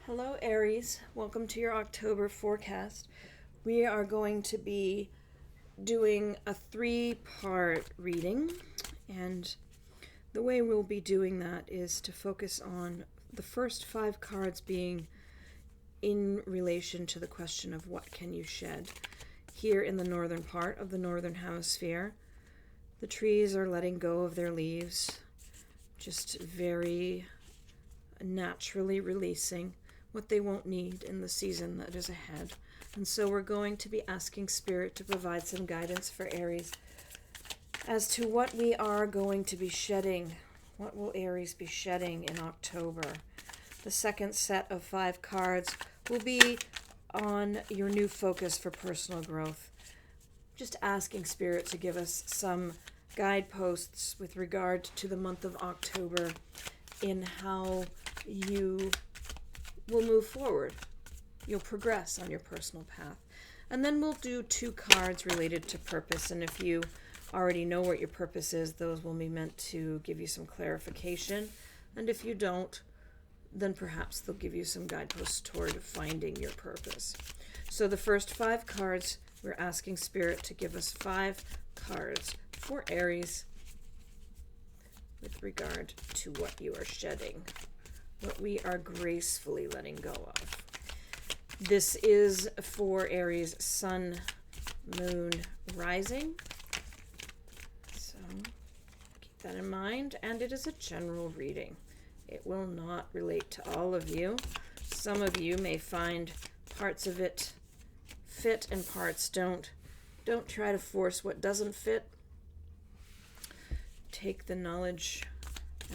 Hello, Aries. Welcome to your October forecast. We are going to be doing a 3-part reading, and the way we'll be doing that is to focus on the first 5 cards being in relation to the question of what can you shed. Here in the northern part of the northern hemisphere, the trees are letting go of their leaves, just very naturally releasing what they won't need in the season that is ahead. And so we're going to be asking Spirit to provide some guidance for Aries as to what we are going to be shedding. What will Aries be shedding in October? The second set of 5 cards will be on your new focus for personal growth. Just asking Spirit to give us some guideposts with regard to the month of October in how you will move forward. You'll progress on your personal path. And then we'll do 2 cards related to purpose. And if you already know what your purpose is, those will be meant to give you some clarification. And if you don't, then perhaps they'll give you some guideposts toward finding your purpose. So the first 5 cards, we're asking Spirit to give us 5 cards for Aries with regard to what you are shedding, what we are gracefully letting go of. This is for Aries Sun, Moon, Rising. So keep that in mind. And it is a general reading. It will not relate to all of you. Some of you may find parts of it fit and parts don't. Don't try to force what doesn't fit. Take the knowledge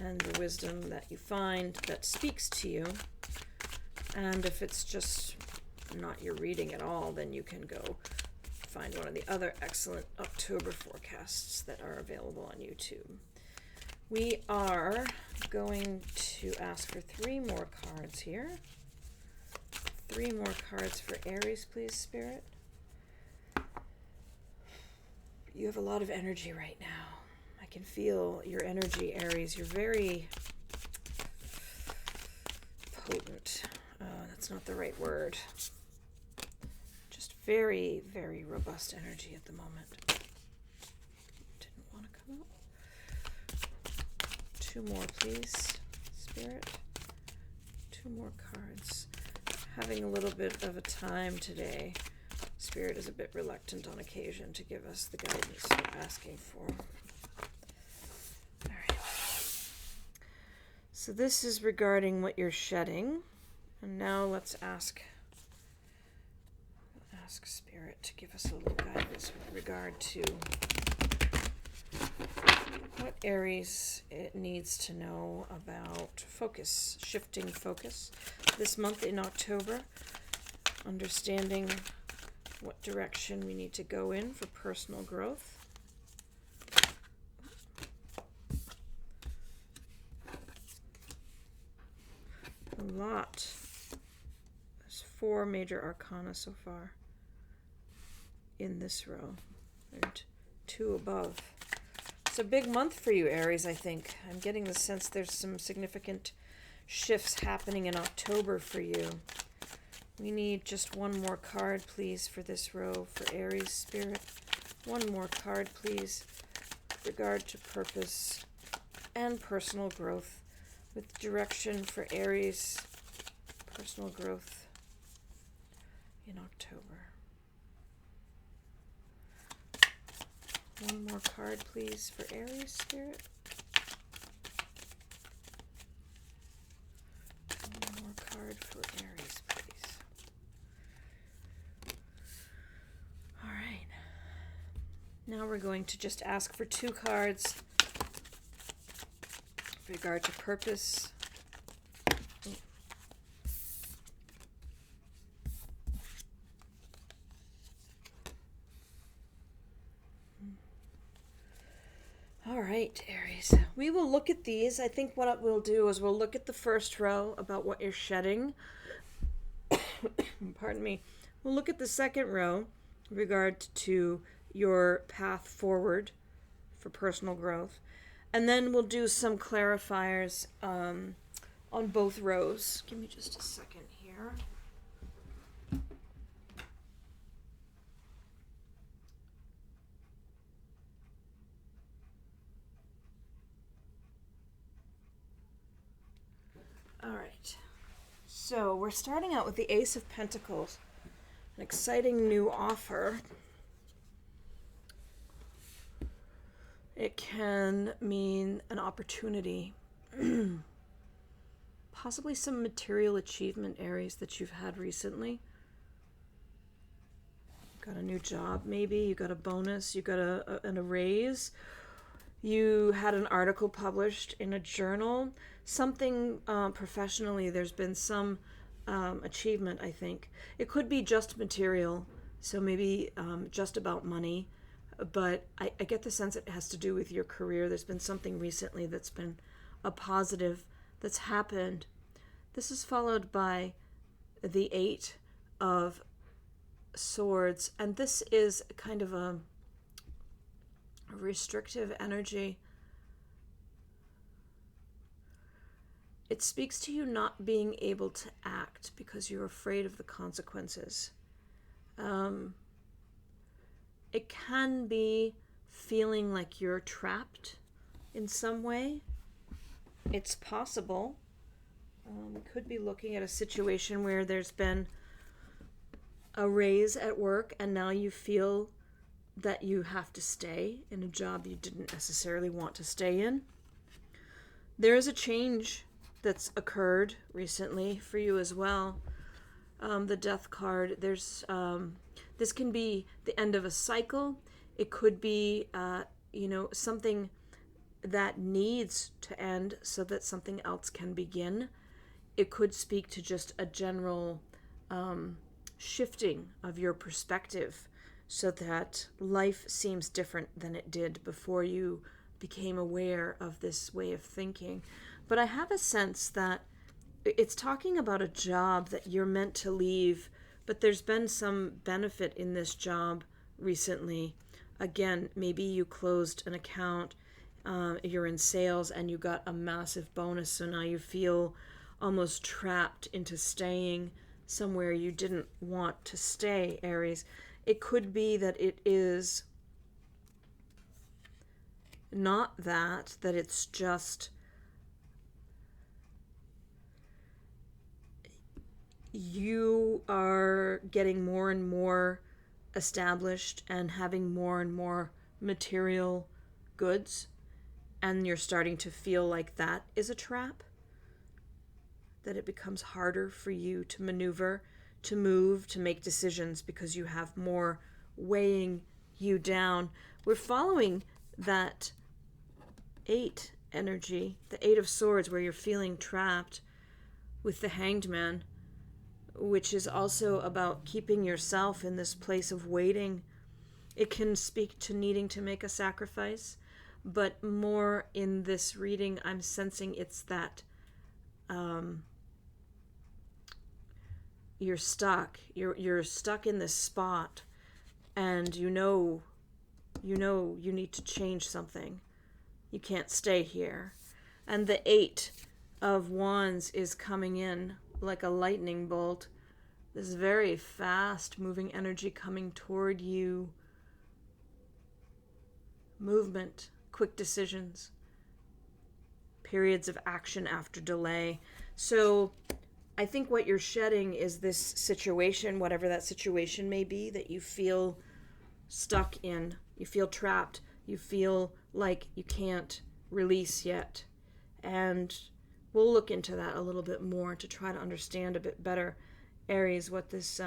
and the wisdom that you find that speaks to you. And if it's just not your reading at all, then you can go find one of the other excellent October forecasts that are available on YouTube. We are going to ask for 3 more cards here. 3 more cards for Aries, please, Spirit. You have a lot of energy right now. I can feel your energy, Aries. You're very potent. That's not the right word. Just very, very robust energy at the moment. Didn't want to come up. 2 more, please, Spirit. 2 more cards. Having a little bit of a time today. Spirit is a bit reluctant on occasion to give us the guidance we're asking for. So this is regarding what you're shedding. And now let's ask Spirit to give us a little guidance with regard to what Aries it needs to know about focus, shifting focus this month in October, understanding what direction we need to go in for personal growth. A lot. There's 4 major arcana so far in this row, and 2 above. It's a big month for you, Aries, I think. I'm getting the sense there's some significant shifts happening in October for you. We need just 1 more card, please, for this row for Aries, Spirit. 1 more card, please, with regard to purpose and personal growth, with direction for Aries, personal growth in October. 1 more card, please, for Aries, Spirit. 1 more card for Aries, please. All right. Now we're going to just ask for 2 cards with regard to purpose. All right, Aries. We will look at these. I think what we'll do is we'll look at the first row about what you're shedding. Pardon me. We'll look at the second row with regard to your path forward for personal growth. And then we'll do some clarifiers on both rows. Give me just a second here. All right. So we're starting out with the Ace of Pentacles, an exciting new offer. It can mean an opportunity, possibly some material achievement, Aries, that you've had recently. Got a new job, maybe. You got a bonus. You got a raise. You had an article published in a journal. Something professionally, there's been some achievement, I think. It could be just material, so maybe just about money. But I get the sense it has to do with your career. There's been something recently that's been a positive that's happened. This is followed by the Eight of Swords, and this is kind of a restrictive energy. It speaks to you not being able to act because you're afraid of the consequences. It can be feeling like you're trapped in some way. It's possible. We could be looking at a situation where there's been a raise at work and now you feel that you have to stay in a job you didn't necessarily want to stay in. There is a change that's occurred recently for you as well. The Death card, there's this can be the end of a cycle. It could be something that needs to end so that something else can begin. It could speak to just a general shifting of your perspective so that life seems different than it did before you became aware of this way of thinking. But I have a sense that it's talking about a job that you're meant to leave, but there's been some benefit in this job recently. Again, maybe you closed an account, you're in sales, and you got a massive bonus, so now you feel almost trapped into staying somewhere you didn't want to stay, Aries. It could be that it is not that it's just you are getting more and more established and having more and more material goods, and you're starting to feel like that is a trap, that it becomes harder for you to maneuver, to move, to make decisions because you have more weighing you down. We're following that Eight energy, the Eight of Swords, where you're feeling trapped, with the Hanged Man, which is also about keeping yourself in this place of waiting. It can speak to needing to make a sacrifice, but more in this reading, I'm sensing it's that you're stuck. You're stuck in this spot, and you know you need to change something. You can't stay here. And the Eight of Wands is coming in like a lightning bolt. This very fast moving energy coming toward you. Movement, quick decisions, periods of action after delay. So I think what you're shedding is this situation, whatever that situation may be, that you feel stuck in. You feel trapped. You feel like you can't release yet. And we'll look into that a little bit more to try to understand a bit better, Aries, what this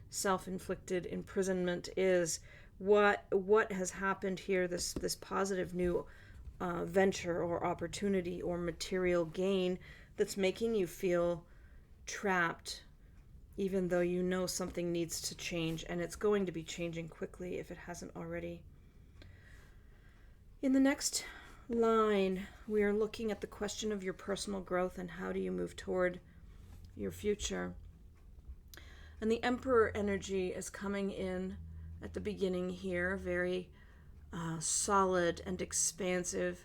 self-inflicted imprisonment is. What has happened here, this positive new venture or opportunity or material gain that's making you feel trapped, even though you know something needs to change, and it's going to be changing quickly if it hasn't already. In the next line, we are looking at the question of your personal growth and how do you move toward your future. And the Emperor energy is coming in at the beginning here, very solid and expansive.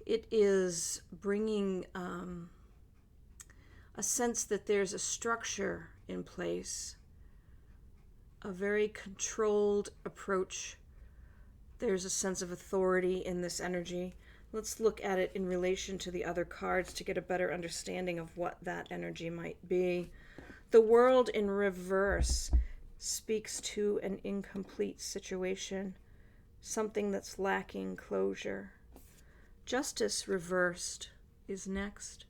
It is bringing a sense that there's a structure in place, a very controlled approach. There's a sense of authority in this energy. Let's look at it in relation to the other cards to get a better understanding of what that energy might be. The World in reverse speaks to an incomplete situation, something that's lacking closure. Justice reversed is next.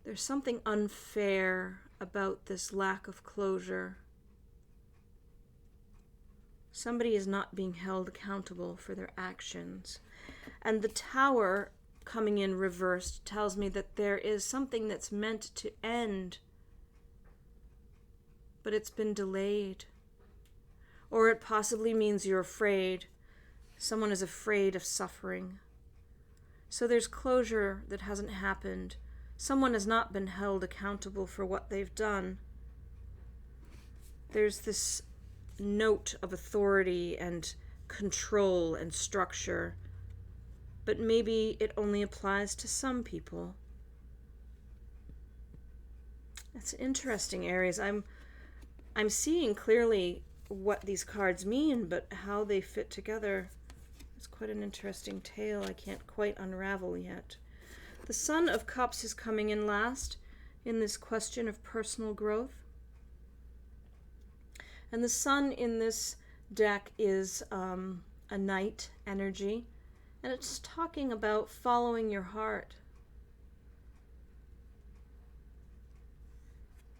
There's something unfair about this lack of closure. Somebody is not being held accountable for their actions. And the Tower coming in reversed tells me that there is something that's meant to end, but it's been delayed. Or it possibly means you're afraid. Someone is afraid of suffering. So there's closure that hasn't happened. Someone has not been held accountable for what they've done. There's this note of authority and control and structure, but maybe it only applies to some people. That's interesting, Aries. I'm seeing clearly what these cards mean, but how they fit together is quite an interesting tale I can't quite unravel yet. The Sun of Cups is coming in last in this question of personal growth. And the Sun in this deck is a Knight energy, and it's talking about following your heart.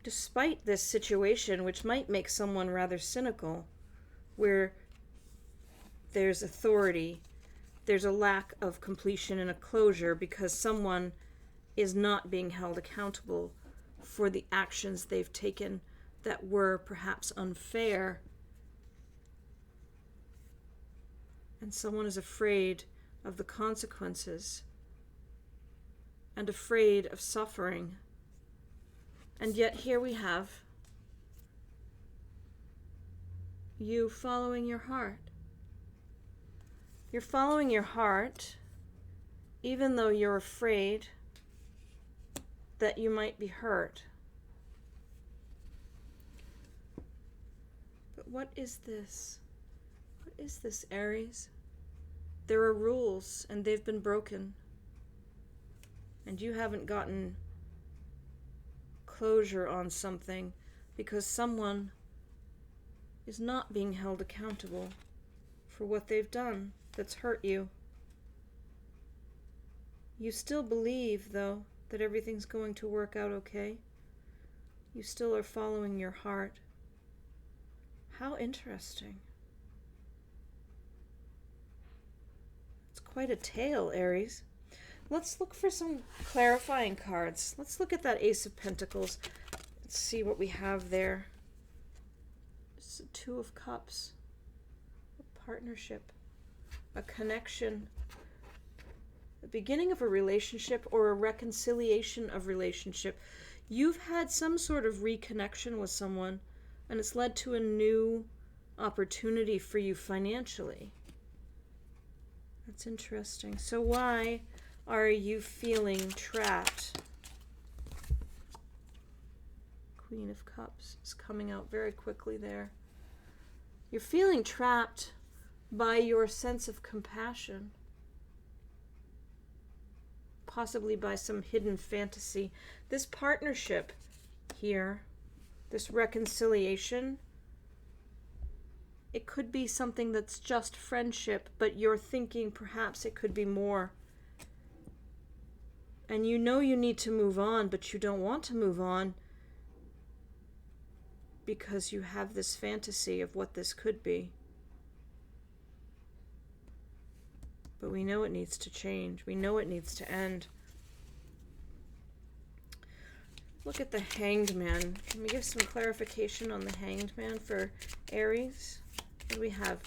Despite this situation, which might make someone rather cynical, where there's authority, there's a lack of completion and a closure because someone is not being held accountable for the actions they've taken that were perhaps unfair. And someone is afraid of the consequences and afraid of suffering. And yet here we have you following your heart. You're following your heart even though you're afraid that you might be hurt. But what is this? What is this, Aries? There are rules and they've been broken. And you haven't gotten closure on something because someone is not being held accountable for what they've done that's hurt you. You still believe, though, that everything's going to work out okay. You still are following your heart. How interesting. It's quite a tale, Aries. Let's look for some clarifying cards. Let's look at that Ace of Pentacles. Let's see what we have there. It's a Two of Cups. A partnership. A connection. The beginning of a relationship or a reconciliation of relationship. You've had some sort of reconnection with someone, and it's led to a new opportunity for you financially. That's interesting. So why are you feeling trapped? Queen of Cups is coming out very quickly there. You're feeling trapped by your sense of compassion. Possibly by some hidden fantasy. This partnership here, this reconciliation, it could be something that's just friendship, but you're thinking perhaps it could be more. And you know you need to move on, but you don't want to move on because you have this fantasy of what this could be. But we know it needs to change. We know it needs to end. Look at the Hanged Man. Can we give some clarification on the Hanged Man for Aries? What do we have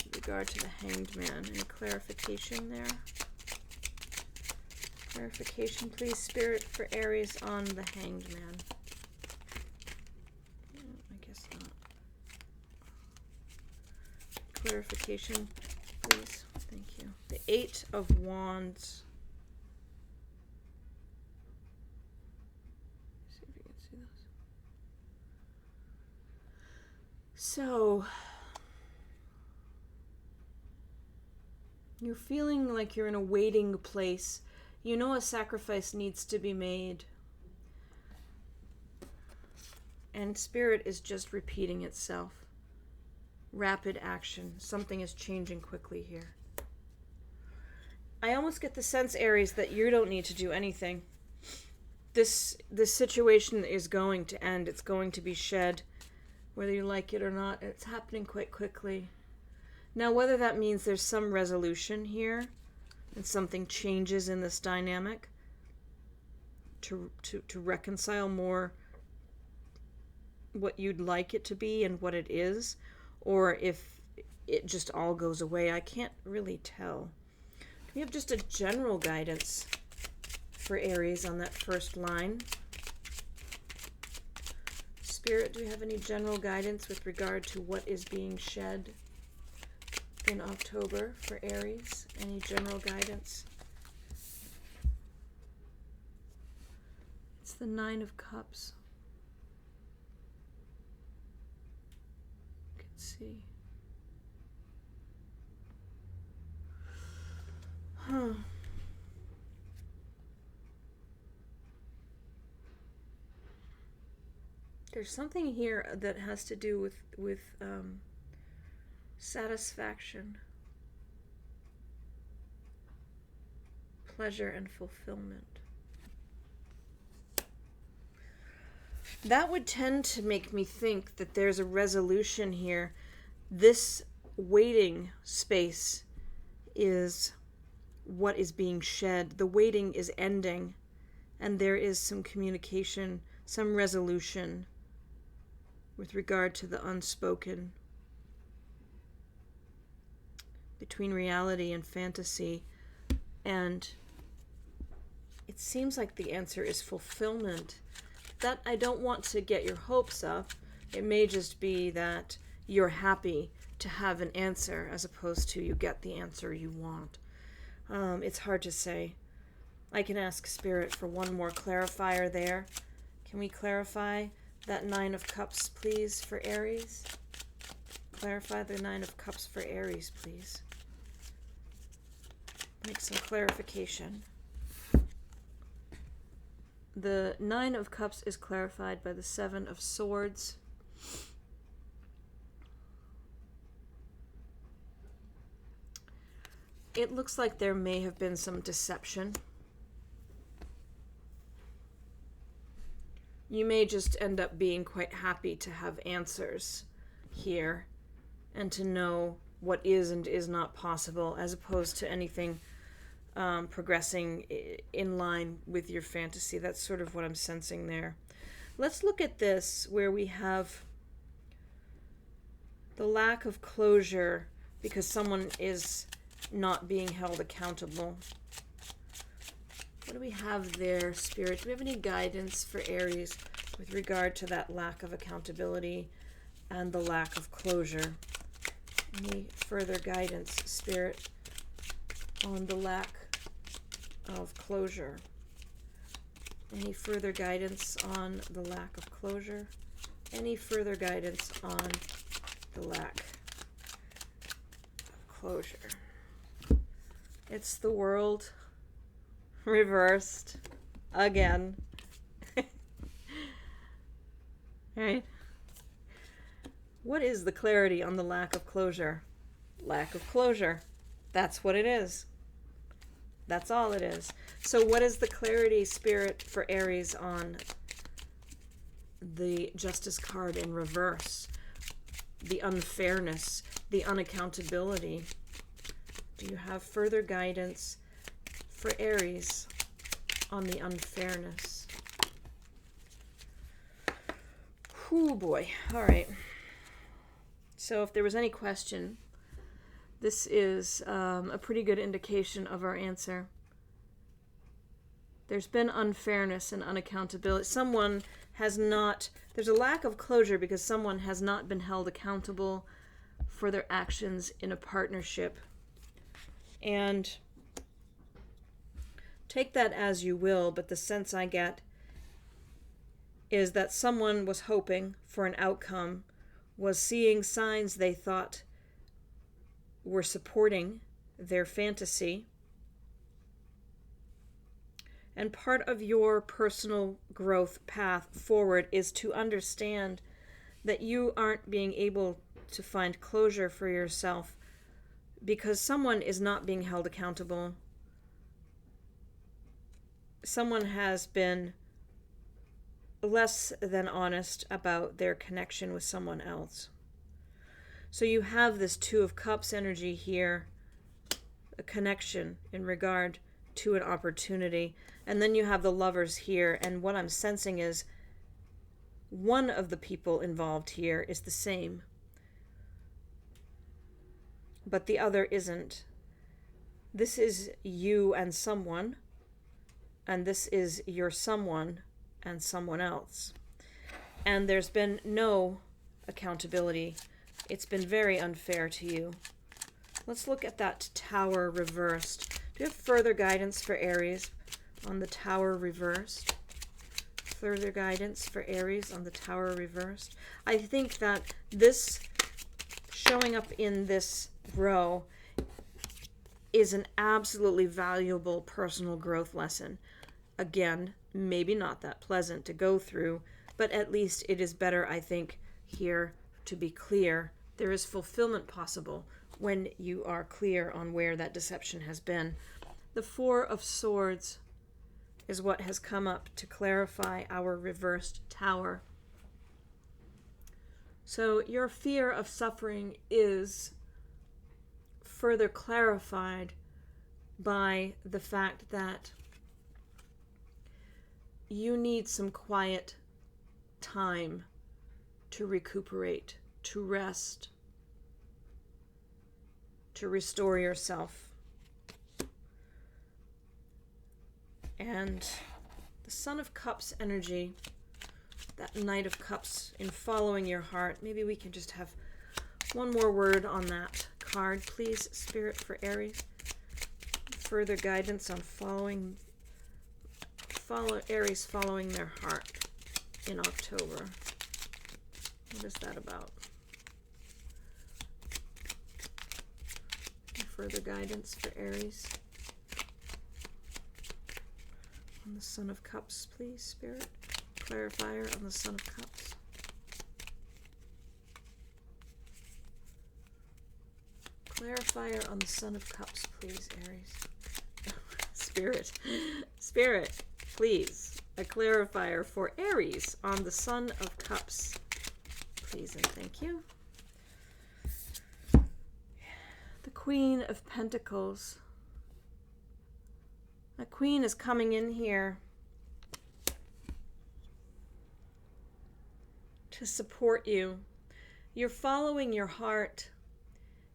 with regard to the Hanged Man? Any clarification there? Clarification, please, Spirit, for Aries on the Hanged Man. I guess not. Clarification, please. Thank you. The Eight of Wands. see those. So, you're feeling like you're in a waiting place. You know a sacrifice needs to be made. And Spirit is just repeating itself. Rapid action. Something is changing quickly here. I almost get the sense, Aries, that you don't need to do anything. This situation is going to end. It's going to be shed, whether you like it or not. It's happening quite quickly. Now, whether that means there's some resolution here and something changes in this dynamic to reconcile more what you'd like it to be and what it is, or if it just all goes away, I can't really tell. We have just a general guidance for Aries on that first line. Spirit, do we have any general guidance with regard to what is being shed in October for Aries? Any general guidance? It's the Nine of Cups. Let's see. There's something here that has to do with satisfaction, pleasure, and fulfillment. That would tend to make me think that there's a resolution here. This waiting space is what is being shed. The waiting is ending, and there is some communication, some resolution with regard to the unspoken between reality and fantasy. And it seems like the answer is fulfillment. That I don't want to get your hopes up. It may just be that you're happy to have an answer as opposed to you get the answer you want. It's hard to say. I can ask Spirit for one more clarifier there. Can we clarify that Nine of Cups, please, for Aries? Clarify the Nine of Cups for Aries, please. Make some clarification. The Nine of Cups is clarified by the Seven of Swords. It looks like there may have been some deception. You may just end up being quite happy to have answers here and to know what is and is not possible, as opposed to anything progressing in line with your fantasy. That's sort of what I'm sensing there. Let's look at this, where we have the lack of closure because someone is not being held accountable. What do we have there, Spirit? Do we have any guidance for Aries with regard to that lack of accountability and the lack of closure? Any further guidance, Spirit, on the lack of closure? Any further guidance on the lack of closure? Any further guidance on the lack of closure? It's the World reversed again. Right? What is the clarity on the lack of closure? Lack of closure. That's what it is. That's all it is. So what is the clarity, Spirit, for Aries on the Justice card in reverse? The unfairness, the unaccountability. Do you have further guidance for Aries on the unfairness? Oh boy. All right. So if there was any question, this is a pretty good indication of our answer. There's been unfairness and unaccountability. Someone has not, there's a lack of closure because someone has not been held accountable for their actions in a partnership. And take that as you will, but the sense I get is that someone was hoping for an outcome, was seeing signs they thought were supporting their fantasy. And part of your personal growth path forward is to understand that you aren't being able to find closure for yourself because someone is not being held accountable. Someone has been less than honest about their connection with someone else. So you have this Two of Cups energy here, a connection in regard to an opportunity. And then you have the Lovers here, and what I'm sensing is one of the people involved here is the same, but the other isn't. This is you and someone, and this is your someone and someone else. And there's been no accountability. It's been very unfair to you. Let's look at that Tower reversed. Do you have further guidance for Aries on the Tower reversed? Further guidance for Aries on the Tower reversed. I think that this showing up in this row is an absolutely valuable personal growth lesson. Again, maybe not that pleasant to go through, but at least it is better, I think, here to be clear. There is fulfillment possible when you are clear on where that deception has been. The Four of Swords is what has come up to clarify our reversed Tower. So your fear of suffering is further clarified by the fact that you need some quiet time to recuperate, to rest, to restore yourself. And the Son of Cups energy, that Knight of Cups in following your heart. Maybe we can just have one more word on that card, please, Spirit, for Aries. Further guidance on Aries following their heart in October. What is that about? Further guidance for Aries on the Son of Cups, please, Spirit. Clarifier on the Son of Cups. Clarifier on the Son of Cups, please, Aries. Spirit, please. A clarifier for Aries on the Son of Cups. Please and thank you. The Queen of Pentacles. The Queen is coming in here to support you. You're following your heart.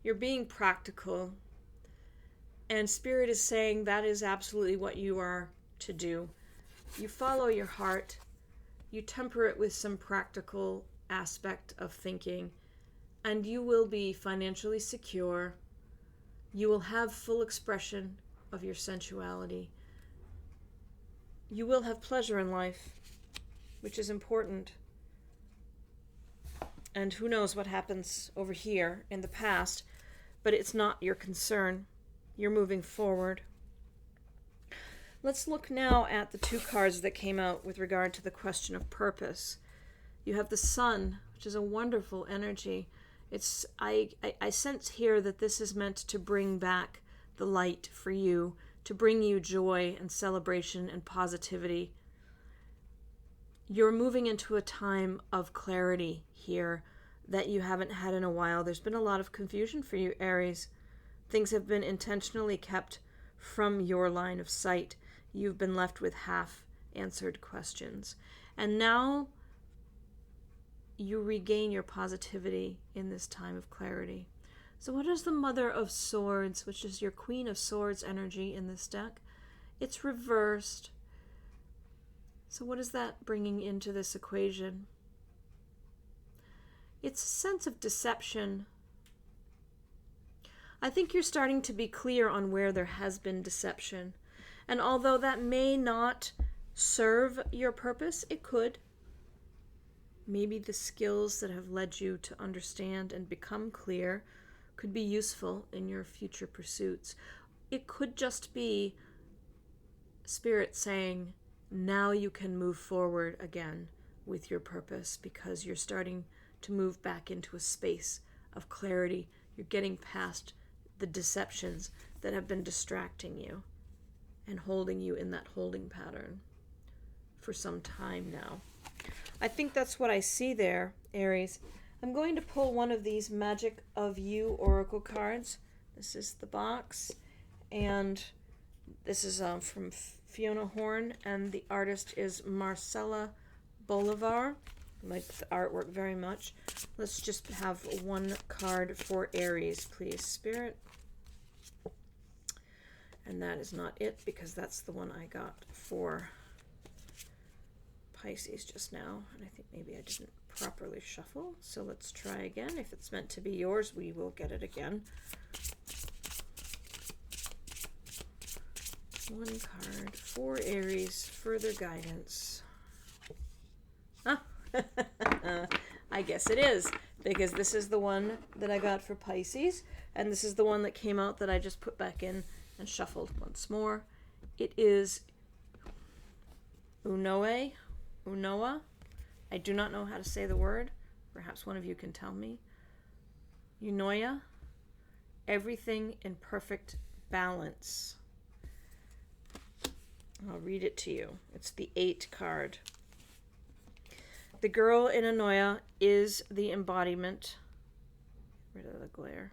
You're being practical. And Spirit is saying that is absolutely what you are to do. You follow your heart. You temper it with some practical aspect of thinking. And you will be financially secure. You will have full expression of your sensuality. You will have pleasure in life, which is important. And who knows what happens over here in the past, but it's not your concern. You're moving forward. Let's look now at the two cards that came out with regard to the question of purpose. You have the Sun, which is a wonderful energy. I sense here that this is meant to bring back the light for you, to bring you joy and celebration and positivity. You're moving into a time of clarity here that you haven't had in a while. There's been a lot of confusion for you, Aries. Things have been intentionally kept from your line of sight. You've been left with half-answered questions. And now you regain your positivity in this time of clarity. So what is the Mother of Swords, which is your Queen of Swords energy in this deck? It's reversed. So what is that bringing into this equation? It's a sense of deception. I think you're starting to be clear on where there has been deception. And although that may not serve your purpose, it could. Maybe the skills that have led you to understand and become clear could be useful in your future pursuits. It could just be Spirit saying, now you can move forward again with your purpose because you're starting to move back into a space of clarity. You're getting past the deceptions that have been distracting you and holding you in that holding pattern for some time now. I think that's what I see there, Aries. I'm going to pull one of these Magic of You Oracle cards. This is the box, and this is from Fiona Horn, and the artist is Marcella Bolivar. I like the artwork very much. Let's just have one card for Aries, please, Spirit. And that is not it, because that's the one I got for Pisces just now. And I think maybe I didn't properly shuffle. So let's try again. If it's meant to be yours, we will get it again. One card for Aries, further guidance. Ah, I guess it is, because this is the one that I got for Pisces, and this is the one that came out that I just put back in and shuffled once more. It is Unoa. I do not know how to say the word. Perhaps one of you can tell me. Unoya. Everything in perfect balance. I'll read it to you. It's the 8 card. The girl in Anoia is the embodiment. Rid of the glare.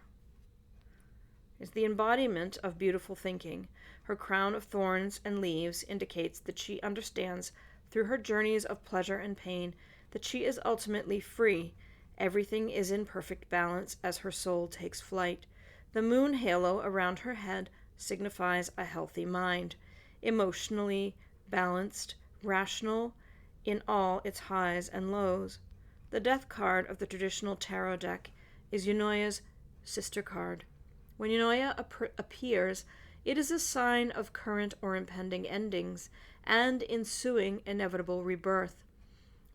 Is the embodiment of beautiful thinking. Her crown of thorns and leaves indicates that she understands through her journeys of pleasure and pain that she is ultimately free. Everything is in perfect balance as her soul takes flight. The moon halo around her head signifies a healthy mind, emotionally balanced, rational in all its highs and lows. The death card of the traditional tarot deck is Unoya's sister card. When Unoya appears, it is a sign of current or impending endings and ensuing inevitable rebirth.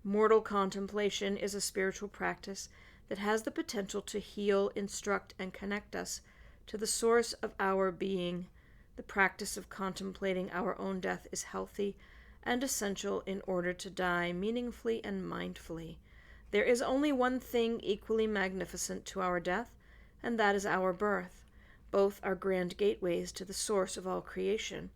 Mortal contemplation is a spiritual practice that has the potential to heal, instruct, and connect us to the source of our being. The practice of contemplating our own death is healthy and essential in order to die meaningfully and mindfully. There is only one thing equally magnificent to our death, and that is our birth. Both are grand gateways to the source of all creation.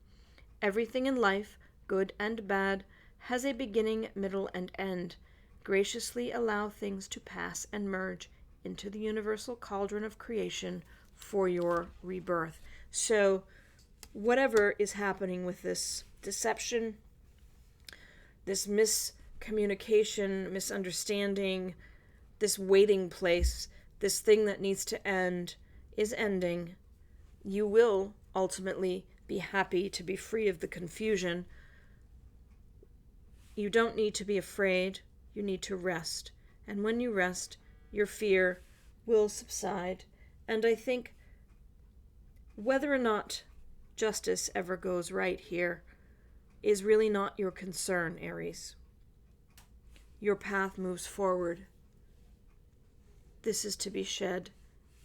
Everything in life, good and bad, has a beginning, middle, and end. Graciously allow things to pass and merge into the universal cauldron of creation for your rebirth. So, whatever is happening with this deception, this miscommunication, misunderstanding, this waiting place, this thing that needs to end, is ending. You will ultimately be happy to be free of the confusion. You don't need to be afraid. You need to rest. And when you rest, your fear will subside. And I think whether or not justice ever goes right here is really not your concern, Aries. Your path moves forward. This is to be shed.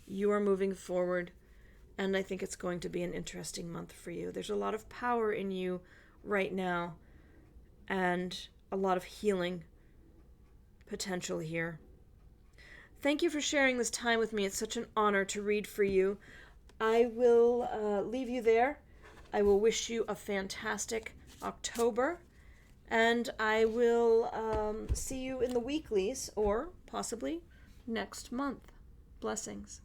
You are moving forward, and I think it's going to be an interesting month for you. There's a lot of power in you right now, and a lot of healing potential here. Thank you for sharing this time with me. It's such an honor to read for you. I will leave you there. I will wish you a fantastic October, and I will see you in the weeklies or possibly next month. Blessings.